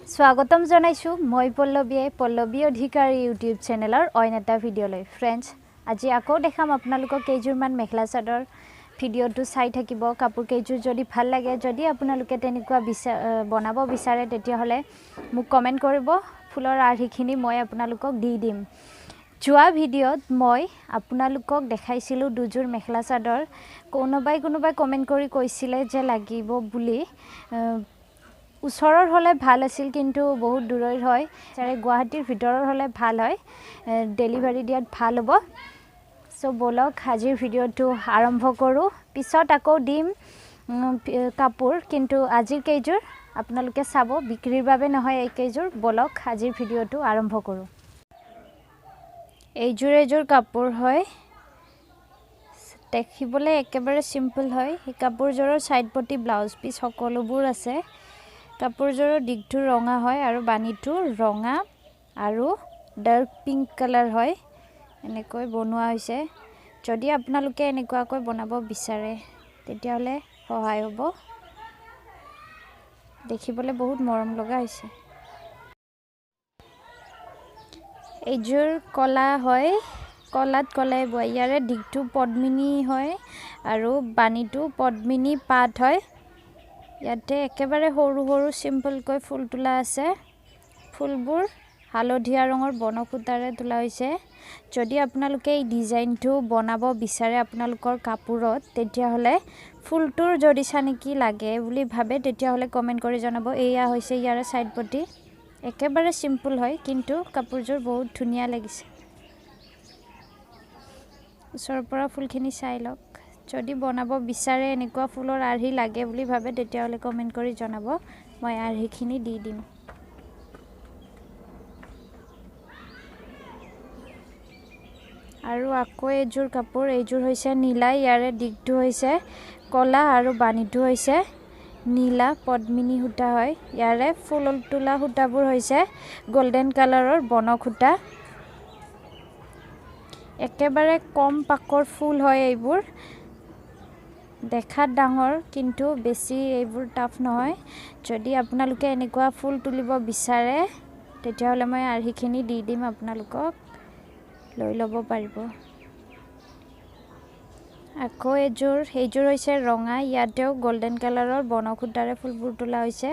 স্বাগতম জনাইছো মই পল্লবী অধিকাৰী ইউটিউব চেনেলৰ অইন এটা ভিডিঅ'লৈ ফ্ৰেণ্ডছ আজি আকৌ দেখাম আপোনালোকক কেইজোৰমান মেখেলা চাদৰ ভিডিঅ'টো চাই থাকিব কাপোৰ কেইজোৰ যদি ভাল লাগে যদি আপোনালোকে তেনেকুৱা বনাব বিচাৰে তেতিয়াহ'লে মোক কমেণ্ট কৰিব ফুলৰ আৰ্হিখিনি মই আপোনালোকক দি দিম যোৱা ভিডিঅ'ত মই আপোনালোকক দেখাইছিলোঁ দুযোৰ মেখেলা চাদৰ কোনোবাই কমেণ্ট কৰি কৈছিলে যে লাগিব বুলি ওচৰৰ হলে ভাল আছিল কিন্তু বহুত দূৰৰ হয় চাৰে গুৱাহাটীৰ ভিতৰৰ হলে ভাল হয় ডেলিভাৰী দিয়াত ভাল হ'ব সো বলক আজিৰ ভিডিঅ'টো আৰম্ভ কৰোঁ পিছত আকৌ দিম কাপোৰ কিন্তু আজিৰ কেইজোৰ আপোনালোকে চাব বিক্ৰীৰ বাবে নহয় এই কেইজোৰ বলক আজিৰ ভিডিঅ'টো আৰম্ভ কৰোঁ এইজোৰ কাপোৰ হয় দেখিবলৈ একেবাৰে সিম্পল হয় এই কাপোৰজোৰৰ সাইড পটি ব্লাউজ পিস সকলোবোৰ আছে কাপোৰজোৰৰ দিগটো ৰঙা হয় আৰু বানিটো ৰঙা আৰু ডাৰ্ক পিংক কালাৰ হয় এনেকৈ বনোৱা হৈছে যদি আপোনালোকে এনেকুৱাকৈ বনাব বিচাৰে তেতিয়াহলে সহায় হ'ব দেখিবলৈ বহুত মৰম লগা হৈছে এইজোৰ কলা হয় কলাত কলাই বয় ইয়াৰে দিগটো পদ্মিনী হয় আৰু বানিটো পদ্মিনী পাত হয় ইয়াতে একেবাৰে সৰু সৰু সিম্পল কৈ ফুল তোলা আছে ফুলবোৰ হালধীয়া ৰঙৰ বনকুটাৰে তোলা হৈছে যদি আপোনালোকে এই ডিজাইনটো বনাব বিচাৰে আপোনালোকৰ কাপোৰত তেতিয়াহলে ফুলটোৰ যদি চানেকি লাগে বুলি ভাবে তেতিয়াহলে কমেন্ট কৰি জনাব এয়া হৈছে ইয়াৰে সাইড পটি একেবাৰে সিম্পল হয় কিন্তু কাপোৰজোৰ বহুত ধুনিয়া লাগিছে ওচৰৰ পৰা ফুলখিনি চাই লওক যদি বনাব বিচাৰে এনেকুৱা ফুলৰ আৰ্হি লাগে বুলি ভাবে তেতিয়াহলে কমেন্ট কৰি জনাব মই আৰ্হিখিনি দি দিম আৰু আকৌ এজোৰ কাপোৰ এইজোৰ হৈছে নীলা ইয়াৰে দিগটো হৈছে কলা আৰু বানিটো হৈছে নীলা পদ্মিনী সূতা হয় ইয়াৰে ফুল তোলা সূতাবোৰ হৈছে গোল্ডেন কালাৰৰ বনক সূতা একেবাৰে কম পাকৰ ফুল হয় এইবোৰ দেখাত ডাঙৰ কিন্তু বেছি এইবোৰ টাফ নহয় যদি আপোনালোকে এনেকুৱা ফুল তুলিব বিচাৰে তেতিয়াহলে মই আৰ্হিখিনি দি দিম আপোনালোকক লৈ ল'ব পাৰিব আকৌ এইজোৰ হৈছে ৰঙা ইয়াতেও গোল্ডেন কালাৰৰ বনকুটাৰে ফুলবোৰ তোলা হৈছে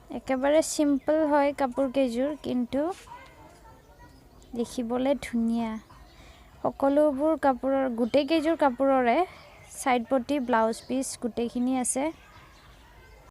একেবাৰে সিম্পল হয় কাপোৰ কেইজোৰ কিন্তু দেখিবলৈ ধুনিয়া সকলোবোৰ কাপোৰৰ গুটেই কেইজোৰ কাপোৰৰে সাইড পটি ব্লাউজ পিস গুটেইখিনি আছে